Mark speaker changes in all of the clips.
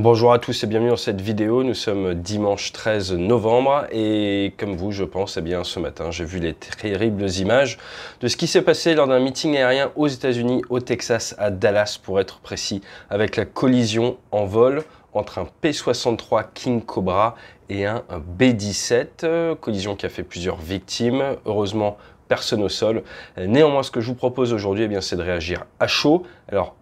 Speaker 1: Bonjour à tous et bienvenue dans cette vidéo. Nous sommes dimanche 13 novembre et comme vous, je pense, eh bien, ce matin, j'ai vu les terribles images de ce qui s'est passé lors d'un meeting aérien aux États-Unis, au Texas, à Dallas pour être précis, avec la collision en vol entre un P-63 King Cobra et un B-17, collision qui a fait plusieurs victimes. Heureusement, personne au sol. Néanmoins, ce que je vous propose aujourd'hui, eh bien, c'est de réagir à chaud. Alors,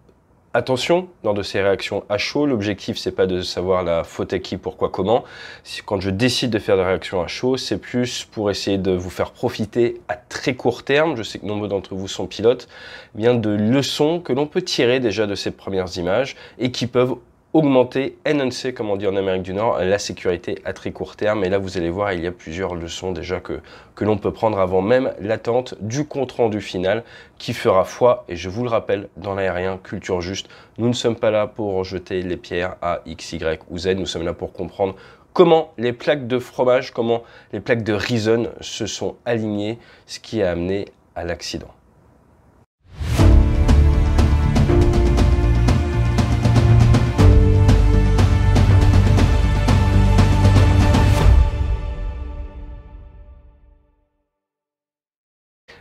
Speaker 1: attention, lors de ces réactions à chaud, l'objectif c'est pas de savoir la faute à qui, pourquoi, comment. Quand je décide de faire des réactions à chaud, c'est plus pour essayer de vous faire profiter à très court terme, je sais que nombreux d'entre vous sont pilotes, eh bien de leçons que l'on peut tirer déjà de ces premières images et qui peuvent augmenter, enhancer, comme on dit en Amérique du Nord, la sécurité à très court terme. Et là, vous allez voir, il y a plusieurs leçons déjà que l'on peut prendre avant même l'attente du compte-rendu final qui fera foi. Et je vous le rappelle, dans l'aérien, culture juste, nous ne sommes pas là pour jeter les pierres à X, Y ou Z. Nous sommes là pour comprendre comment les plaques de fromage, comment les plaques de Reason se sont alignées, ce qui a amené à l'accident.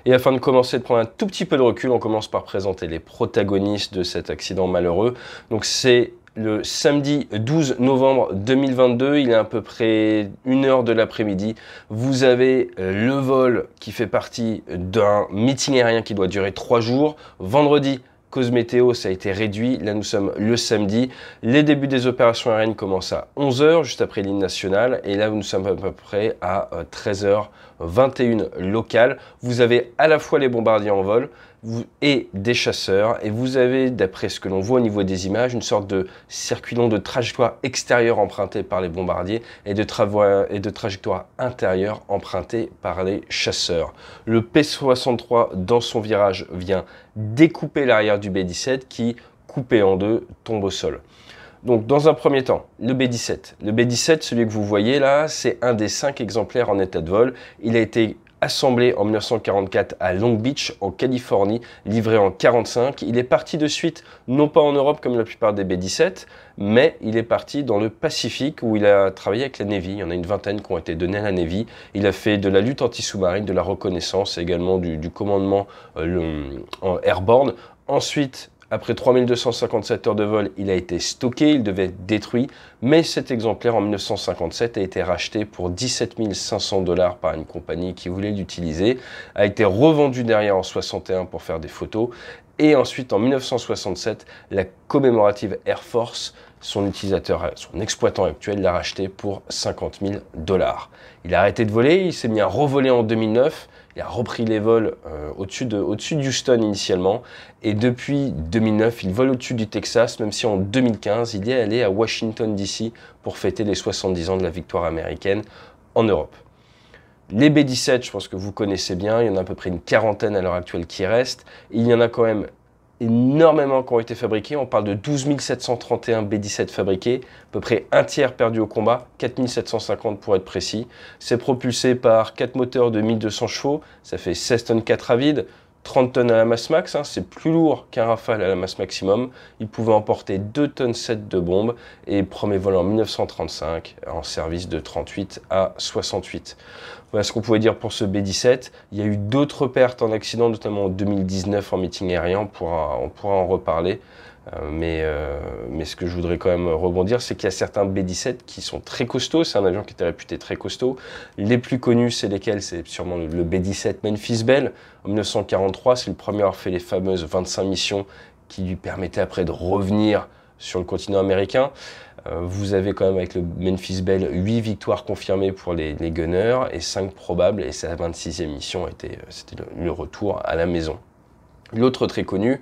Speaker 1: Et afin de commencer, de prendre un tout petit peu de recul, on commence par présenter les protagonistes de cet accident malheureux. Donc c'est le samedi 12 novembre 2022, il est à peu près 1h de l'après-midi. Vous avez le vol qui fait partie d'un meeting aérien qui doit durer 3 jours. Vendredi, cause météo, ça a été réduit. Là, nous sommes le samedi. Les débuts des opérations aériennes commencent à 11h, juste après l'hymne national. Et là, nous sommes à peu près à 13h21 locales. Vous avez à la fois les bombardiers en vol et des chasseurs. Et vous avez, d'après ce que l'on voit au niveau des images, une sorte de circuit long de trajectoire extérieure emprunté par les bombardiers et de trajectoire intérieure empruntée par les chasseurs. Le P-63, dans son virage, vient découper l'arrière du B-17 qui, coupé en deux, tombe au sol. Donc dans un premier temps, le B-17. Le B-17, celui que vous voyez là, c'est un des 5 exemplaires en état de vol. Il a été assemblé en 1944 à Long Beach, en Californie, livré en 1945. Il est parti de suite, non pas en Europe comme la plupart des B-17, mais il est parti dans le Pacifique où il a travaillé avec la Navy. Il y en a une vingtaine qui ont été donnés à la Navy. Il a fait de la lutte anti-sous-marine, de la reconnaissance et également du commandement en airborne. Ensuite, après 3257 heures de vol, il a été stocké, il devait être détruit, mais cet exemplaire en 1957 a été racheté pour 17 500 $ par une compagnie qui voulait l'utiliser, a été revendu derrière en 61 pour faire des photos, et ensuite en 1967, la commémorative Air Force, son utilisateur, son exploitant actuel, l'a racheté pour 50 000 $. Il a arrêté de voler, il s'est mis à revoler en 2009, il a repris les vols au-dessus d'Houston initialement, et depuis 2009, il vole au-dessus du Texas, même si en 2015, il est allé à Washington DC pour fêter les 70 ans de la victoire américaine en Europe. Les B-17, je pense que vous connaissez bien, il y en a à peu près une quarantaine à l'heure actuelle qui restent, et il y en a quand même énormément qui ont été fabriqués. On parle de 12 731 B-17 fabriqués, à peu près un tiers perdu au combat, 4 750 pour être précis. C'est propulsé par 4 moteurs de 1200 chevaux, ça fait 16 tonnes 4 à vide, 30 tonnes à la masse max, c'est plus lourd qu'un Rafale à la masse maximum. Il pouvait emporter 2 tonnes 7 de bombes et premier vol en 1935 en service de 38 à 68. Voilà ce qu'on pouvait dire pour ce B-17. Il y a eu d'autres pertes en accident, notamment en 2019 en meeting aérien, on pourra en reparler. Mais ce que je voudrais quand même rebondir, c'est qu'il y a certains B-17 qui sont très costauds. C'est un avion qui était réputé très costaud. Les plus connus, c'est lesquels? C'est sûrement le B-17 Memphis Belle. En 1943, c'est le premier à avoir fait les fameuses 25 missions qui lui permettaient après de revenir sur le continent américain. Vous avez quand même avec le Memphis Belle 8 victoires confirmées pour les gunners et 5 probables. Et sa 26e mission, c'était le retour à la maison. L'autre très connu,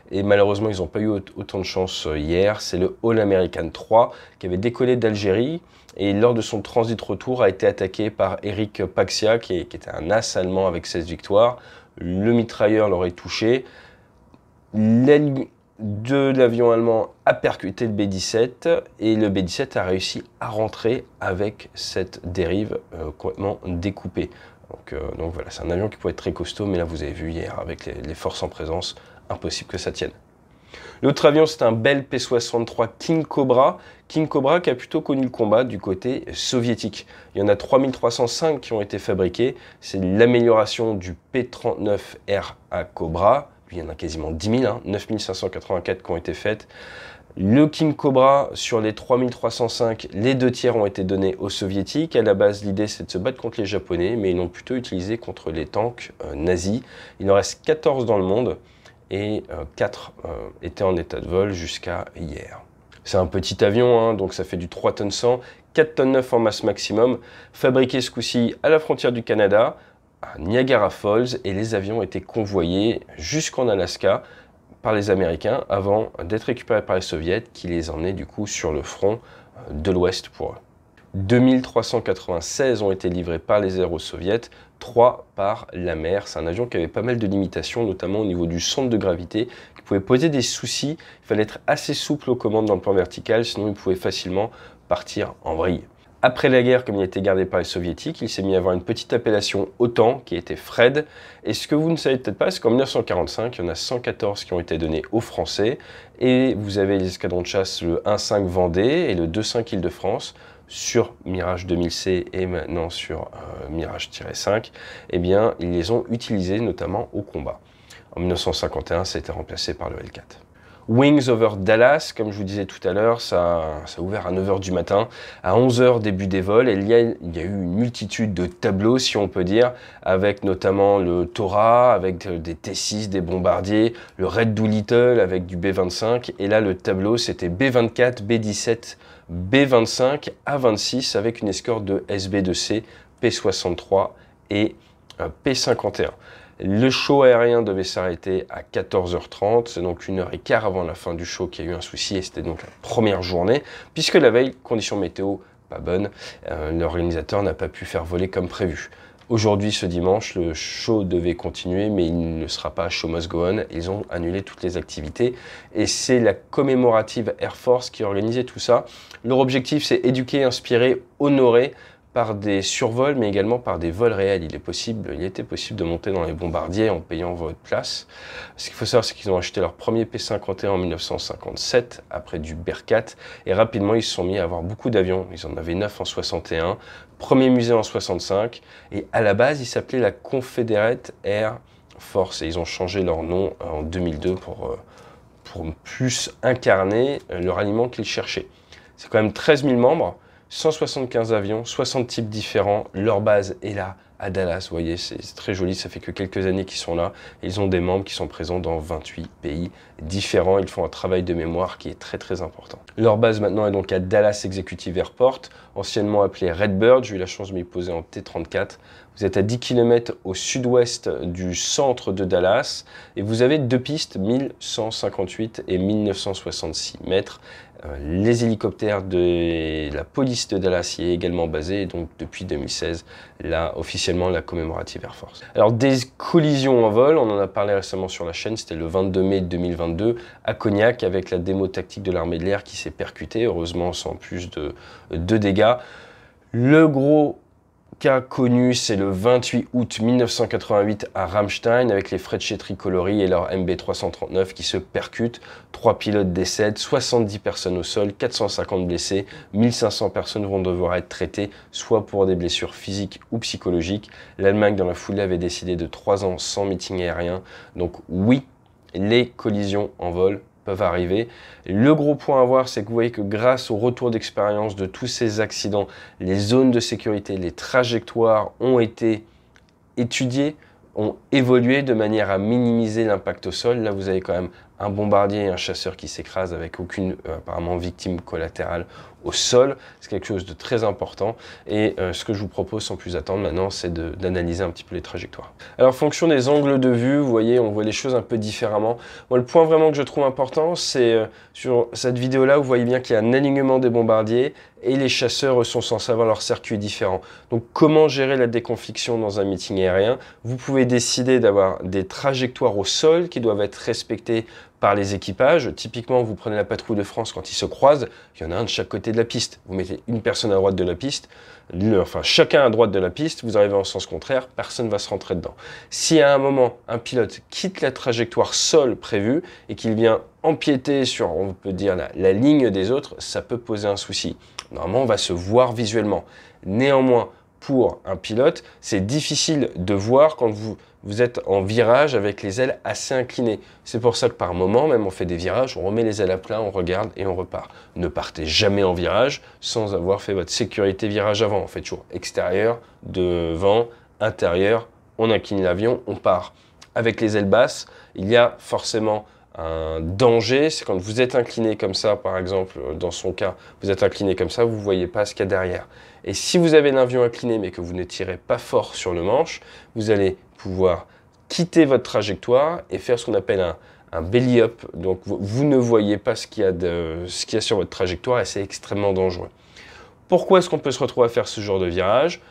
Speaker 1: et malheureusement ils n'ont pas eu autant de chance hier, c'est le All American 3 qui avait décollé d'Algérie et lors de son transit retour a été attaqué par Eric Paxia qui était un as allemand avec 16 victoires. Le mitrailleur l'aurait touché. L'aile de l'avion allemand a percuté le B-17 et le B-17 a réussi à rentrer avec cette dérive complètement découpée. Donc voilà, c'est un avion qui peut être très costaud, mais là vous avez vu hier avec les forces en présence, impossible que ça tienne. L'autre avion, c'est un Bell P-63 King Cobra. King Cobra qui a plutôt connu le combat du côté soviétique. Il y en a 3305 qui ont été fabriqués. C'est l'amélioration du P-39RA Cobra. Lui, il y en a quasiment 10 000, 9584 qui ont été faites. Le King Cobra, sur les 3305, les 2 tiers ont été donnés aux soviétiques. À la base, l'idée, c'est de se battre contre les Japonais, mais ils l'ont plutôt utilisé contre les tanks nazis. Il en reste 14 dans le monde et 4 étaient en état de vol jusqu'à hier. C'est un petit avion, donc ça fait du 3 tonnes 100, 4 tonnes 9 en masse maximum, fabriqué ce coup-ci à la frontière du Canada, à Niagara Falls, et les avions étaient convoyés jusqu'en Alaska par les Américains avant d'être récupérés par les Soviets qui les emmenaient du coup sur le front de l'Ouest pour eux. 2396 ont été livrés par les airs aux Soviets, 3 par la mer. C'est un avion qui avait pas mal de limitations, notamment au niveau du centre de gravité, qui pouvait poser des soucis. Il fallait être assez souple aux commandes dans le plan vertical, sinon il pouvait facilement partir en vrille. Après la guerre, comme il a été gardé par les soviétiques, il s'est mis à avoir une petite appellation OTAN qui était Fred. Et ce que vous ne savez peut-être pas, c'est qu'en 1945, il y en a 114 qui ont été donnés aux Français. Et vous avez les escadrons de chasse, le 1-5 Vendée et le 2-5 Île-de-France, sur Mirage 2000C et maintenant sur Mirage-5, eh bien, ils les ont utilisés notamment au combat. En 1951, ça a été remplacé par le L4. Wings over Dallas, comme je vous disais tout à l'heure, ça a ouvert à 9 h du matin. À 11 h, début des vols. Et il y a eu une multitude de tableaux, si on peut dire, avec notamment le Tora, avec des T6, des bombardiers, le Red Doolittle avec du B-25. Et là, le tableau, c'était B-24, B-17, B-25, A-26 avec une escorte de SB-2C, P-63 et P-51. Le show aérien devait s'arrêter à 14 h 30, c'est donc 1h15 avant la fin du show qu'il y a eu un souci et c'était donc la première journée, puisque la veille, conditions météo pas bonnes, l'organisateur n'a pas pu faire voler comme prévu. Aujourd'hui, ce dimanche, le show devait continuer, mais il ne sera pas Show Must Go On. Ils ont annulé toutes les activités et c'est la commémorative Air Force qui a organisé tout ça. Leur objectif, c'est éduquer, inspirer, honorer par des survols, mais également par des vols réels. Il était possible de monter dans les bombardiers en payant votre place. Ce qu'il faut savoir, c'est qu'ils ont acheté leur premier P-51 en 1957, après du Bearcat, et rapidement, ils se sont mis à avoir beaucoup d'avions. Ils en avaient 9 en 61, premier musée en 65, et à la base, ils s'appelaient la Confederate Air Force, et ils ont changé leur nom en 2002 pour plus incarner le ralliement qu'ils cherchaient. C'est quand même 13 000 membres, 175 avions, 60 types différents. Leur base est là, à Dallas. Vous voyez, c'est très joli. Ça fait que quelques années qu'ils sont là. Ils ont des membres qui sont présents dans 28 pays différents. Ils font un travail de mémoire qui est très, très important. Leur base maintenant est donc à Dallas Executive Airport, anciennement appelé Redbird. J'ai eu la chance de m'y poser en T-34. Vous êtes à 10 km au sud-ouest du centre de Dallas et vous avez 2 pistes, 1158 et 1966 mètres. Les hélicoptères de la police de Dallas y est également basé, et donc depuis 2016, là, officiellement, la Commemorative Air Force. Alors, des collisions en vol, on en a parlé récemment sur la chaîne, c'était le 22 mai 2022, à Cognac, avec la démo tactique de l'armée de l'air qui s'est percutée, heureusement sans plus de dégâts. Le gros cas connu, c'est le 28 août 1988 à Ramstein avec les Frecce Tricolori et leur MB339 qui se percutent. 3 pilotes décèdent, 70 personnes au sol, 450 blessés, 1500 personnes vont devoir être traitées, soit pour des blessures physiques ou psychologiques. L'Allemagne, dans la foulée, avait décidé de 3 ans sans meeting aérien. Donc oui, les collisions en vol peuvent arriver. Le gros point à voir, c'est que vous voyez que grâce au retour d'expérience de tous ces accidents, les zones de sécurité, les trajectoires ont été étudiées, ont évolué de manière à minimiser l'impact au sol. Là, vous avez quand même un bombardier et un chasseur qui s'écrasent avec aucune apparemment victime collatérale au sol. C'est quelque chose de très important et ce que je vous propose sans plus attendre maintenant, c'est d'analyser un petit peu les trajectoires. Alors en fonction des angles de vue, vous voyez, on voit les choses un peu différemment. Moi, le point vraiment que je trouve important, c'est sur cette vidéo là, vous voyez bien qu'il y a un alignement des bombardiers et les chasseurs sont censés avoir leur circuit différent. Donc comment gérer la déconfliction dans un meeting aérien? Vous pouvez décider d'avoir des trajectoires au sol qui doivent être respectées par les équipages. Typiquement, vous prenez la patrouille de France, quand ils se croisent, il y en a un de chaque côté de la piste. Vous mettez une personne à droite de la piste, chacun à droite de la piste, vous arrivez en sens contraire, personne ne va se rentrer dedans. Si à un moment, un pilote quitte la trajectoire sol prévue et qu'il vient empiéter sur, on peut dire, la ligne des autres, ça peut poser un souci. Normalement, on va se voir visuellement. Néanmoins, pour un pilote, c'est difficile de voir quand vous êtes en virage avec les ailes assez inclinées. C'est pour ça que par moment, même on fait des virages, on remet les ailes à plat, on regarde et on repart. Ne partez jamais en virage sans avoir fait votre sécurité virage avant. On fait toujours extérieur, devant, intérieur, on incline l'avion, on part. Avec les ailes basses, il y a forcément un danger, c'est quand vous êtes incliné comme ça, par exemple, dans son cas, vous êtes incliné comme ça, vous ne voyez pas ce qu'il y a derrière. Et si vous avez l'avion incliné mais que vous ne tirez pas fort sur le manche, vous allez pouvoir quitter votre trajectoire et faire ce qu'on appelle un belly up. Donc vous ne voyez pas ce qu'il y a sur votre trajectoire et c'est extrêmement dangereux. Pourquoi est-ce qu'on peut se retrouver à faire ce genre de virage ?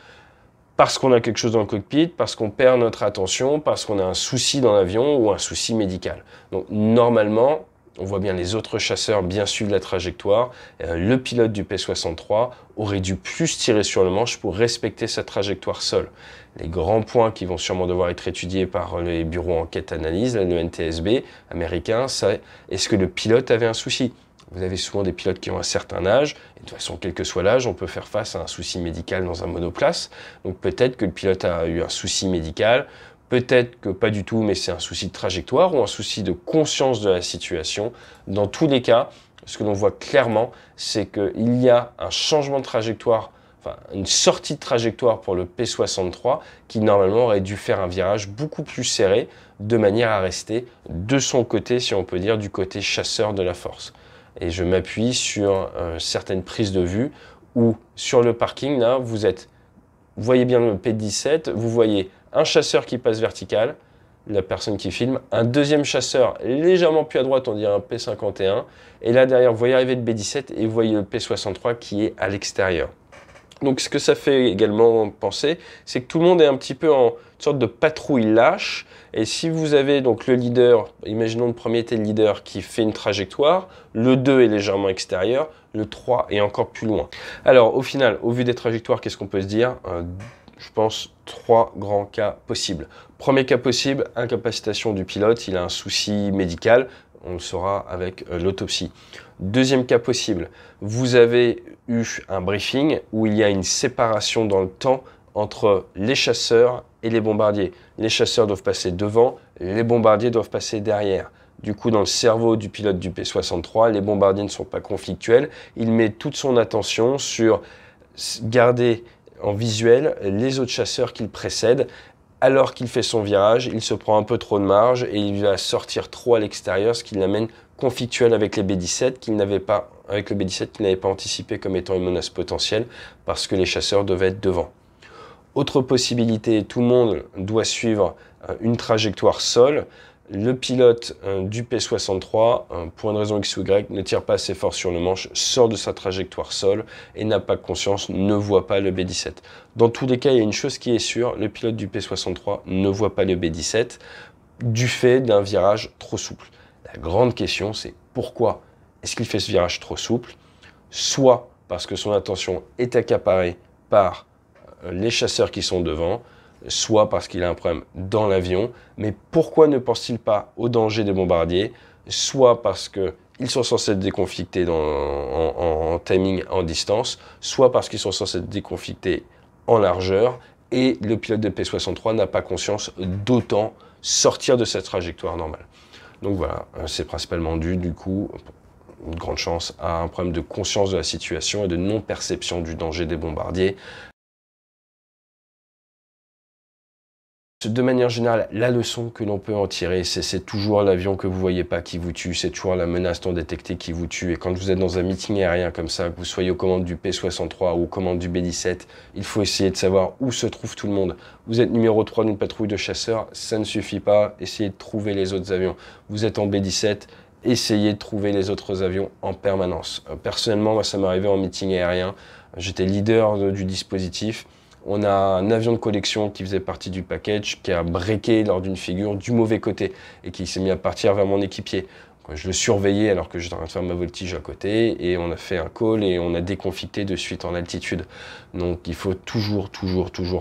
Speaker 1: Parce qu'on a quelque chose dans le cockpit, parce qu'on perd notre attention, parce qu'on a un souci dans l'avion ou un souci médical. Donc normalement, on voit bien les autres chasseurs bien suivre la trajectoire. Le pilote du P-63 aurait dû plus tirer sur le manche pour respecter sa trajectoire sol. Les grands points qui vont sûrement devoir être étudiés par les bureaux enquête-analyse, le NTSB américain, c'est est-ce que le pilote avait un souci ? Vous avez souvent des pilotes qui ont un certain âge, et de toute façon, quel que soit l'âge, on peut faire face à un souci médical dans un monoplace. Donc peut-être que le pilote a eu un souci médical, peut-être que pas du tout, mais c'est un souci de trajectoire ou un souci de conscience de la situation. Dans tous les cas, ce que l'on voit clairement, c'est qu'il y a un changement de trajectoire, enfin une sortie de trajectoire pour le P-63 qui normalement aurait dû faire un virage beaucoup plus serré de manière à rester de son côté, si on peut dire, du côté chasseur de la force. Et je m'appuie sur certaines prises de vue où sur le parking, là, vous voyez bien le P-17, vous voyez un chasseur qui passe vertical, la personne qui filme, un deuxième chasseur légèrement plus à droite, on dirait un P-51, et là derrière, vous voyez arriver le B-17 et vous voyez le P-63 qui est à l'extérieur. Donc ce que ça fait également penser, c'est que tout le monde est un petit peu en sorte de patrouille lâche. Et si vous avez donc le leader, imaginons le premier était le leader qui fait une trajectoire, le 2 est légèrement extérieur, le 3 est encore plus loin. Alors au final, au vu des trajectoires, qu'est-ce qu'on peut se dire ? Je pense 3 grands cas possibles. Premier cas possible, incapacitation du pilote, il a un souci médical, on le saura avec l'autopsie. Deuxième cas possible, vous avez eu un briefing où il y a une séparation dans le temps entre les chasseurs et les bombardiers. Les chasseurs doivent passer devant, les bombardiers doivent passer derrière. Du coup, dans le cerveau du pilote du P-63, les bombardiers ne sont pas conflictuels. Il met toute son attention sur garder en visuel les autres chasseurs qu'il précède. Alors qu'il fait son virage, il se prend un peu trop de marge et il va sortir trop à l'extérieur, ce qui l'amène conflictuel avec les B-17 qu'il n'avait pas anticipé comme étant une menace potentielle parce que les chasseurs devaient être devant. Autre possibilité, tout le monde doit suivre une trajectoire sol. Le pilote du P-63, pour une raison X ou Y, ne tire pas assez fort sur le manche, sort de sa trajectoire sol et n'a pas conscience, ne voit pas le B-17. Dans tous les cas, il y a une chose qui est sûre, le pilote du P-63 ne voit pas le B-17 du fait d'un virage trop souple. La grande question, c'est pourquoi est-ce qu'il fait ce virage trop souple ? Soit parce que son attention est accaparée par les chasseurs qui sont devant, soit parce qu'il a un problème dans l'avion, mais pourquoi ne pense-t-il pas au danger des bombardiers, soit parce qu'ils sont censés être déconflictés en timing, en distance, soit parce qu'ils sont censés être déconflictés en largeur, et le pilote de P-63 n'a pas conscience d'autant sortir de cette trajectoire normale. Donc voilà, c'est principalement dû, du coup, une grande chance, à un problème de conscience de la situation et de non-perception du danger des bombardiers. De manière générale, la leçon que l'on peut en tirer, c'est toujours l'avion que vous ne voyez pas qui vous tue, c'est toujours la menace non détectée qui vous tue. Et quand vous êtes dans un meeting aérien comme ça, que vous soyez aux commandes du P-63 ou aux commandes du B-17, il faut essayer de savoir où se trouve tout le monde. Vous êtes numéro 3 d'une patrouille de chasseurs, ça ne suffit pas, essayez de trouver les autres avions. Vous êtes en B-17, essayez de trouver les autres avions en permanence. Personnellement, moi, ça m'est arrivé en meeting aérien, j'étais leader du dispositif. On a un avion de collection qui faisait partie du package qui a breaké lors d'une figure du mauvais côté et qui s'est mis à partir vers mon équipier. Je le surveillais alors que j'étais en train de faire ma voltige à côté et on a fait un call et on a déconflicté de suite en altitude. Donc il faut toujours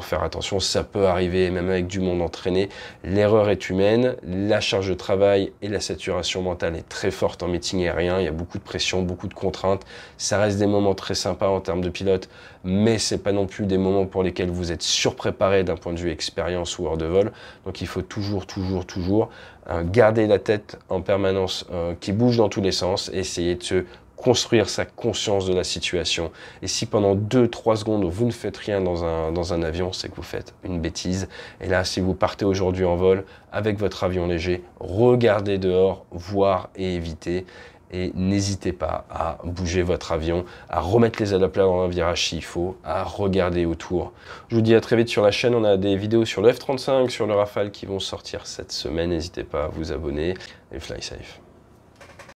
Speaker 1: faire attention. Ça peut arriver, même avec du monde entraîné. L'erreur est humaine, la charge de travail et la saturation mentale est très forte en meeting aérien. Il y a beaucoup de pression, beaucoup de contraintes. Ça reste des moments très sympas en termes de pilote, mais c'est pas non plus des moments pour lesquels vous êtes surpréparé d'un point de vue expérience ou heure de vol. Donc il faut toujours garder la tête en permanence qui bouge dans tous les sens, et essayer de se construire sa conscience de la situation. Et si pendant 2-3 secondes vous ne faites rien dans un avion, c'est que vous faites une bêtise. Et là, si vous partez aujourd'hui en vol avec votre avion léger, regardez dehors, voir et éviter. Et n'hésitez pas à bouger votre avion, à remettre les ailes à plat dans un virage s'il faut, à regarder autour. Je vous dis à très vite sur la chaîne, on a des vidéos sur le F-35, sur le Rafale qui vont sortir cette semaine. N'hésitez pas à vous abonner et fly safe.